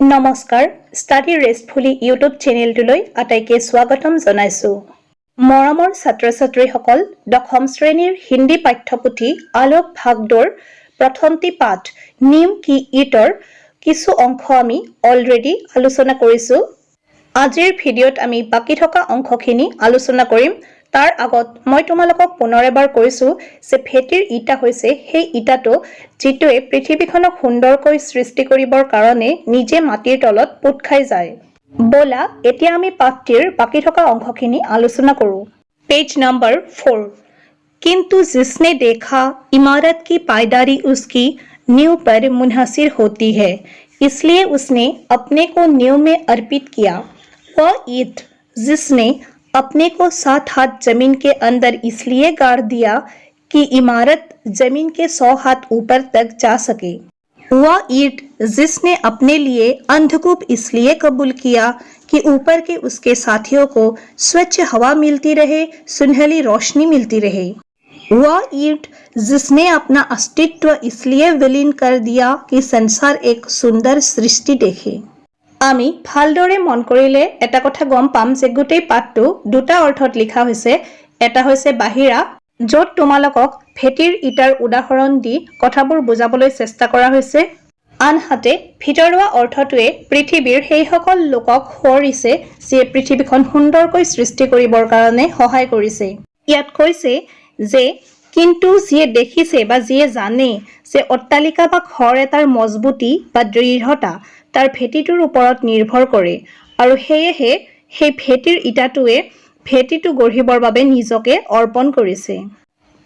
নমস্কাৰ study ৰেষ্টফুলি YouTube চেনেলটোলৈ আটাইকে স্বাগতম জনাইছো। মৰমৰ ছাত্ৰ-ছাত্ৰীসকল, দশম শ্ৰেণীৰ হিন্দী পাঠ্যপুথি আলোক ভাগদৌৰ প্ৰথমটি পাঠ নিম কি ইটৰ কিছু অংশ আমি অলৰেডি আলোচনা কৰিছো। আজিৰ ভিডিঅ'ত আমি বাকি থকা অংশখিনি আলোচনা কৰিম। তাৰ আগত মই তোমালোকক পুনৰ এবাৰ কৈছো যে ভেটিৰ ইটা হৈছে সেই ইটাটো যিটোৱে পৃথিৱীখনক সুন্দৰকৈ সৃষ্টি কৰিবৰ কাৰণে নিজে মাটিৰ তলত পুত খাই যায়। বলা এতিয়া আমি পাঠটিৰ বাকি থকা অংশখিনি আলোচনা কৰো। Page number 4। किंतु जिसने देखा इमारत की पायदारी उसकी नींव पर मुनहसिर होती है, इसलिए उसने अपने को नींव में अर्पित किया। वह ईंट जिसने अपने को 7 हाथ जमीन के अंदर इसलिए गाड़ दिया कि इमारत जमीन के 100 हाथ ऊपर तक जा सके। वह ईंट जिसने अपने लिए अंधकूप इसलिए कबूल किया कि ऊपर के उसके साथियों को स्वच्छ हवा मिलती रहे, सुनहली रोशनी मिलती रहे। वह ईंट जिसने अपना अस्तित्व इसलिए विलीन कर दिया कि संसार एक सुंदर सृष्टि देखे। আমি ভালদৰে মন কৰিলে এটা কথা গম পাম যে গোটেই পাঠটো দুটা অৰ্থত লিখা হৈছে। এটা হৈছে বাহিৰা, য'ত তোমালোকক ভেটিৰ ইটাৰ উদাহৰণ দি কথাবোৰ বুজাবলৈ চেষ্টা কৰা হৈছে। আনহাতে ভিতৰুৱা অৰ্থটোৱে পৃথিৱীৰ সেই সকল লোকক সোঁৱৰিছে যিয়ে পৃথিৱীখন সুন্দৰকৈ সৃষ্টি কৰিবৰ কাৰণে সহায় কৰিছে। ইয়াত কৈছে যে কিন্তু যিয়ে দেখিছে বা যিয়ে জানে যে অট্টালিকা বা ঘৰ এটাৰ মজবুতি বা দৃঢ়তা তাৰ ভেটিটোৰ ওপৰত নিৰ্ভৰ কৰে আৰু সেয়েহে সেই ভেটিৰ ইটাটোৱে ভেটিটো গঢ়িবৰ বাবে নিজকে অৰ্পণ কৰিছে।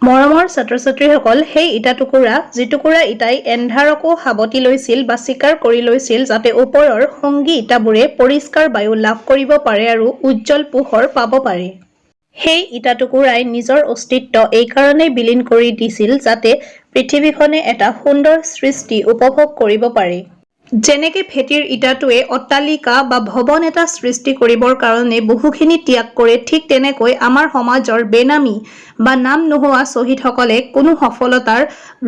মৰমৰ ছাত্ৰ-ছাত্ৰীসকল, সেই ইটাটুকুৰা যিটুকুৰা ইটাই এন্ধাৰকো সাৱটি লৈছিল বা স্বীকাৰ কৰি লৈছিল যাতে ওপৰৰ সংগী ইটাবোৰে পৰিষ্কাৰ বায়ু লাভ কৰিব পাৰে আৰু উজ্জ্বল পোহৰ পাব পাৰে। সেই ইটাটুকুৰাই নিজৰ অস্তিত্ব এইকাৰণেই বিলীন কৰি দিছিল যাতে পৃথিৱীখনে এটা সুন্দৰ সৃষ্টি উপভোগ কৰিব পাৰে। যেনেকে ভেটিৰ ইটাটোৱে অট্টালিকা বা ভৱন এটা সৃষ্টি কৰিবৰ কাৰণে বহুখিনি ত্যাগ কৰে, ঠিক তেনেকৈ আমাৰ সমাজৰ বেনামী বা নাম নোহোৱা শ্বহীদসকলে কোনো সফলতাৰ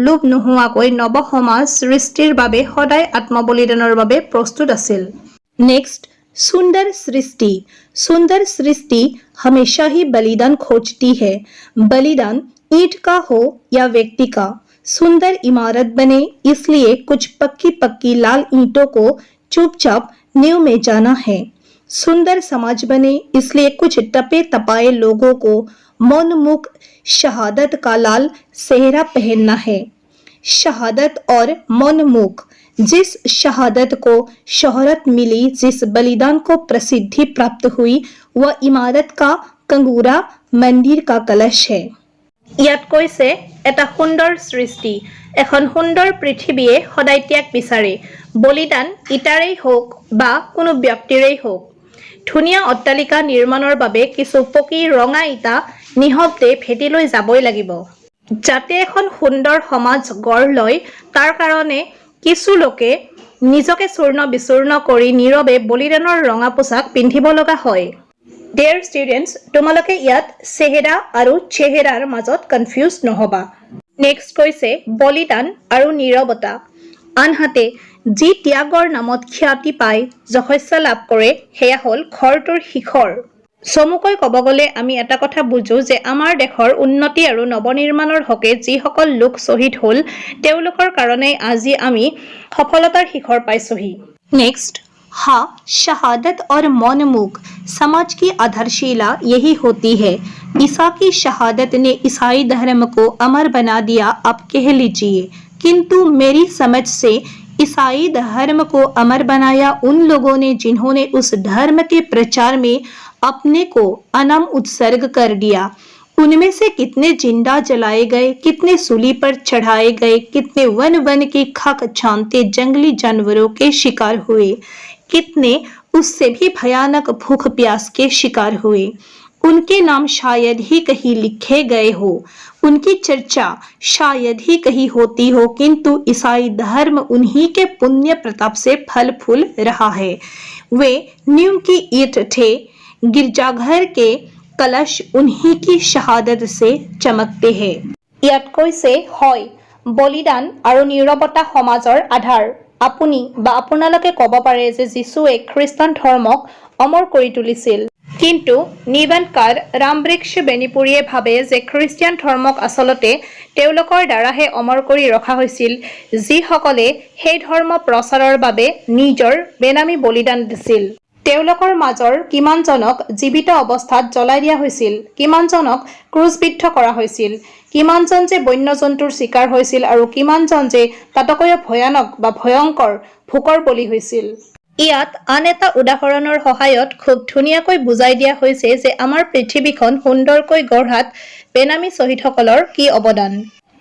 লোভ নোহোৱাকৈ নৱ সমাজ সৃষ্টিৰ বাবে সদায় আত্মবলিদানৰ বাবে প্ৰস্তুত আছিল। নেক্সট, सुंदर सृष्टि। सुंदर सृष्टि हमेशा ही बलिदान खोजती है, बलिदान ईंट का हो या व्यक्ति का। सुंदर इमारत बने इसलिए कुछ पक्की पक्की लाल ईंटों को चुपचाप नींव में जाना है। सुंदर समाज बने इसलिए कुछ तपे तपाए लोगों को मौनमुख शहादत का लाल सेहरा पहनना है। शहादत और मौनमुख, जिस शहादत को शोहरत मिली, जिस बलिदान को प्रसिद्धि प्राप्त हुई, वह इमारत का कंगूरा मंदिर का कलश है। ইয়াত কৈছে এটা সুন্দৰ সৃষ্টি, এখন সুন্দৰ পৃথিৱীয়ে সদায় ত্যাগ বিচাৰে, বলিদান ইটাৰেই হওক বা কোনো ব্যক্তিৰেই হওক। ধুনীয়া অট্টালিকা নিৰ্মাণৰ বাবে কিছু পকী ৰঙা ইটা নিঃশব্দে ভেটিলৈ যাবই লাগিব। যাতে এখন সুন্দৰ সমাজ গঢ় লয় তাৰ কাৰণে কিছু লোকে নিজকে চূৰ্ণ বিচূৰ্ণ কৰি নীৰৱে বলিদানৰ ৰঙা পোছাক পিন্ধিব লগা হয়। ডিয়াৰ ষ্টুডেণ্টছ, তোমালোকে ইয়াত চেহেৰা আৰু চেহেৰাৰ মাজত কনফিউজ নহবা। নেক্সট কৈছে বলিদান আৰু নীৰৱতা। আনহাতে যি ত্যাগৰ নামত খ্যাতি পায়, যশস্য লাভ কৰে, সেয়া হ'ল ঘৰটোৰ শিখৰ। চমুকৈ ক'ব গ'লে আমি এটা কথা বুজো যে আমাৰ দেশৰ উন্নতি আৰু নৱনিৰ্মাণৰ হকে যিসকল লোক শ্বহীদ হ'ল তেওঁলোকৰ কাৰণে আজি আমি সফলতাৰ শিখৰ পাইছোহি। নেক্সট, हाँ, शहादत और मौनमुख समाज की आधारशिला यही होती है। ईसा की शहादत ने ईसाई धर्म को अमर बना दिया, आप कह लीजिए। किंतु मेरी समझ से ईसाई धर्म को अमर बनाया उन लोगों ने जिन्होंने उस धर्म के प्रचार में अपने को अनम उत्सर्ग कर दिया। उनमें से कितने जिंदा जलाए गए, कितने सूली पर चढ़ाए गए, कितने वन वन की खाक छानते जंगली जानवरों के शिकार हुए, कितने उससे भी भयानक भूख प्यास के शिकार हुए। उनके नाम शायद ही कहीं लिखे गए हो, उनकी चर्चा शायद ही कहीं होती हो, किंतु ईसाई धर्म उन्हीं के पुण्य प्रताप से फल फूल रहा है। वे नींव की ईंट थे, गिरजाघर के कलश उन्हीं की शहादत से चमकते हैं। ইয়াত কৈছে হয়, বলিদান আৰু নীৰৱতা সমাজৰ আধাৰ। আপুনি বা আপোনালোকে ক'ব পাৰে যে যীশুৱে খ্ৰীষ্টান ধৰ্মক অমৰ কৰি তুলিছিল। কিন্তু নিবন্ধকাৰ ৰামবৃক্ষ বেনিপুৰীয়ে ভাবে যে খ্ৰীষ্টিয়ান ধৰ্মক আচলতে তেওঁলোকৰ দ্বাৰাহে অমৰ কৰি ৰখা হৈছিল, যিসকলে সেই ধৰ্ম প্ৰচাৰৰ বাবে নিজৰ বেনামী বলিদান দিছিল। তেওঁলোকৰ মাজৰ কিমানজনক জীৱিত অৱস্থাত জ্বলাই দিয়া হৈছিল, কিমানজনক ক্ৰুচবিদ্ধ কৰা হৈছিল, কিমানজন যে বন্যজন্তুৰ চিকাৰ হৈছিল আৰু কিমানজন যে তাতকৈও ভয়ানক বা ভয়ংকৰ ভোকৰ বলি হৈছিল। ইয়াত আন এটা উদাহৰণৰ সহায়ত খুব ধুনীয়াকৈ বুজাই দিয়া হৈছে যে আমাৰ পৃথিৱীখন সুন্দৰকৈ গঢ়াত বেনামী শ্বহীদসকলৰ কি অৱদান।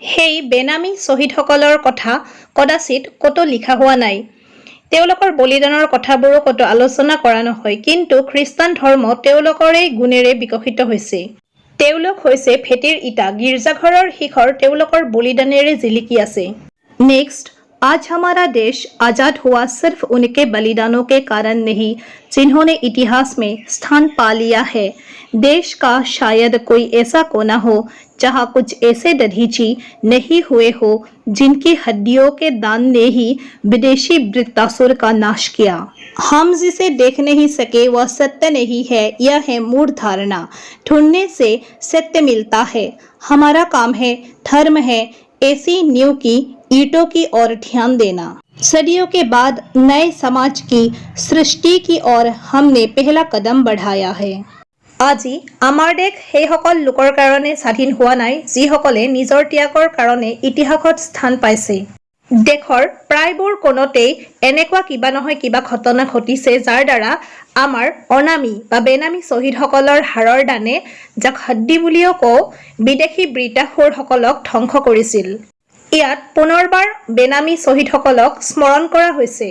সেই বেনামী শ্বহীদসকলৰ কথা কদাচিত ক'তো লিখা হোৱা নাই। তেওঁলোকৰ বলিদানৰ কথাবোৰো ক'তো আলোচনা কৰা নহয়, কিন্তু খ্ৰীষ্টান ধৰ্ম তেওঁলোকৰে গুণেৰে বিকশিত হৈছে। তেওঁলোক হৈছে ভেটিৰ ইটা, গীৰ্জাঘৰৰ শিখৰ তেওঁলোকৰ বলিদানেৰে জিলিকি আছে। নেক্সট, आज हमारा देश आज़ाद हुआ सिर्फ उनके बलिदानों के कारण नहीं जिन्होंने इतिहास में स्थान पा लिया है। देश का शायद कोई ऐसा कोना हो जहाँ कुछ ऐसे दधीची नहीं हुए हो जिनकी हड्डियों के दान ने ही विदेशी वृत्तासुर का नाश किया। हम जिसे देख नहीं सके वह सत्य नहीं है, यह है मूढ़ धारणा। ढूंढने से सत्य मिलता है। हमारा काम है, धर्म है, ऐसी नींव की ईंटों की ओर ध्यान देना। सदियों के बाद नए समाज की सृष्टि की ओर हमने पहला कदम बढ़ाया है। আজি আমাৰ দেশ সেইসকল লোকৰ কাৰণে স্বাধীন হোৱা নাই যিসকলে নিজৰ ত্যাগৰ কাৰণে ইতিহাসত স্থান পাইছে। দেশৰ প্ৰায়বোৰ কোণতেই এনেকুৱা কিবা নহয় কিবা ঘটনা ঘটিছে যাৰ দ্বাৰা আমাৰ অনামী বা বেনামী শ্বহীদসকলৰ হাড়ৰ দানে, যাক হাড্ডি বুলিও কওঁ, বিদেশী বৃত্তাসুৰসকলক ধ্বংস কৰিছিল। ইয়াত পুনৰবাৰ বেনামী শ্বহীদসকলক স্মৰণ কৰা হৈছে।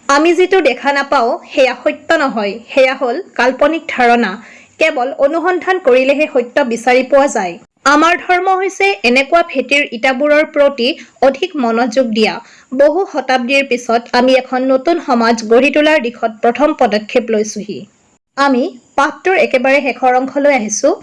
আমি যিটো দেখা নাপাওঁ সেয়া সত্য নহয়, সেয়া হ'ল কাল্পনিক ধাৰণা। কেৱল অনুসন্ধান কৰিলেহে সত্য বিচাৰি পোৱা যায়। আমাৰ ধৰ্ম হৈছে এনেকুৱা ভেটিৰ ইটাবোৰৰ প্ৰতি অধিক মনোযোগ দিয়া। বহু শতাব্দীৰ পিছত আমি এখন নতুন সমাজ গঢ়ি তোলাৰ দিশত প্ৰথম পদক্ষেপ লৈছোহি। আমি পাঠটোৰ একেবাৰে শেষৰ অংশলৈ আহিছোঁ।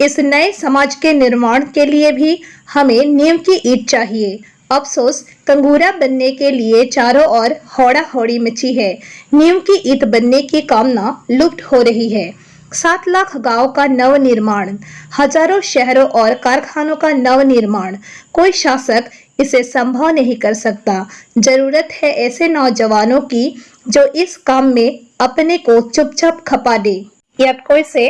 इस नए समाज के निर्माण के लिए भी हमें नींव की ईंट चाहिए। अफसोस कंगूरा बनने के लिए चारों ओर होड़ा होड़ी मची है। नींव की ईंट बनने की कामना लुप्त हो रही है। 7 लाख गांव का नव निर्माण, हजारों शहरों और कारखानों का नव निर्माण, कोई शासक इसे संभव नहीं कर सकता। जरूरत है ऐसे नौजवानों की जो इस काम में अपने को चुपचाप खपा दे। ইয়াত কৈছে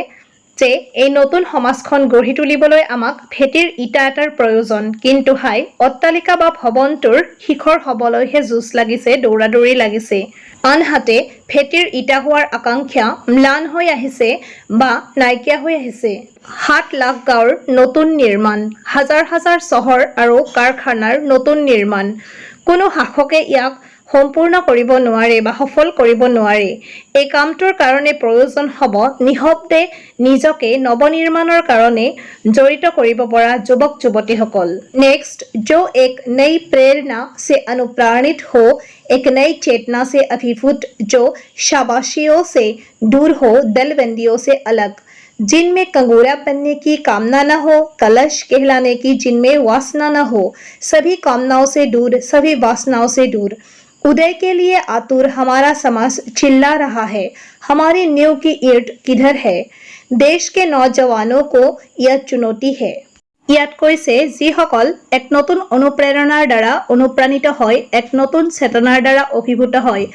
যে এই নতুন সমাজখন গঢ়ি তুলিবলৈ আমাক ভেটিৰ ইটা এটাৰ প্ৰয়োজন, কিন্তু অট্টালিকা বা ভৱনটোৰ শিখৰ হ'বলৈহে যুঁজ লাগিছে, দৌৰাদৌৰি লাগিছে। আনহাতে ভেটিৰ ইটা হোৱাৰ আকাংক্ষা ম্লান হৈ আহিছে বা নাইকিয়া হৈ আহিছে। 7 লাখ গাঁৱৰ নতুন নিৰ্মাণ, হাজাৰ হাজাৰ চহৰ আৰু কাৰখানাৰ নতুন নিৰ্মাণ, কোনো শাসকে ইয়াক সম্পূৰ্ণ কৰিব নোৱাৰে বা সফল কৰিব নোৱাৰে। এই কামটোৰ কাৰণে প্ৰয়োজন হ'ব নিঃশব্দে নিজকে নৱনিৰ্মাণৰ কাৰণে জড়িত কৰিব পৰা যুৱক যুৱতীসকল। নেক্সট, जो एक नई प्रेरणा से अनुप्राणित हो, एक नई चेतना से अभिभूत, जो शाबाशियों से दूर हो, दलबंदियों से अलग, जिनमें कंगूरा बनने की कामना न हो, कलश कहलाने की जिनमें वासना न हो, सभी कामनाओं से दूर, सभी वासनाओं से दूर। उदय के लिए आतुर हमारा समाज चिल्ला रहा है, हमारी नींव की ईंट किधर है? देश के नौजवानों को यह चुनौती है। ইয়াত কৈছে যিসকল এক নতুন অনুপ্ৰেৰণাৰ দ্বাৰা অনুপ্ৰাণিত হয়, এক নতুন চেতনাৰ দ্বাৰা অভিভূত হয়,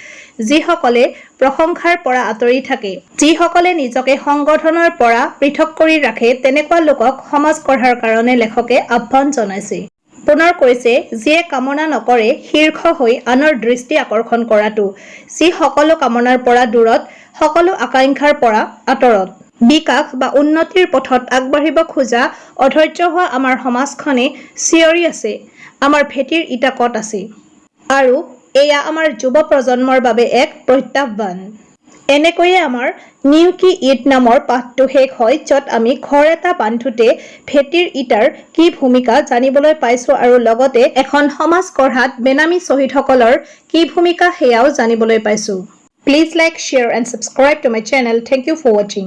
যিসকলে প্ৰশংসাৰ পৰা আঁতৰি থাকে, যিসকলে নিজকে সংগঠনৰ পৰা পৃথক কৰি ৰাখে, তেনেকুৱা লোকক সমাজ গঢ়াৰ কাৰণে লেখকে আহ্বান জনাইছে। পুনৰ কৈছে যিয়ে কামনা নকৰে শীৰ্ষ হৈ আনৰ দৃষ্টি আকৰ্ষণ কৰাটো, যি সকলো কামনাৰ পৰা দূৰত, সকলো আকাংক্ষাৰ পৰা আঁতৰত। বিকাশ বা উন্নতিৰ পথত আগবাঢ়িব খোজা অধৈৰ্য হোৱা আমাৰ সমাজখনে চিঞৰি আছে, আমাৰ ভেটিৰ ইটা ক'ত আছে? আৰু এয়া আমাৰ যুৱ প্ৰজন্মৰ বাবে এক প্ৰত্যাহ্বান। এনেকৈয়ে আমাৰ নিউ কি ইট নামৰ পাঠটো শেষ হয়, য'ত আমি ঘৰ এটা বান্ধোতে ভেটিৰ ইটাৰ কি ভূমিকা জানিবলৈ পাইছোঁ আৰু লগতে এখন সমাজ গঢ়াত বেনামী শ্বহীদসকলৰ কি ভূমিকা সেয়াও জানিবলৈ পাইছোঁ। Please like, share and subscribe to my channel. Thank you for ৱাচিং।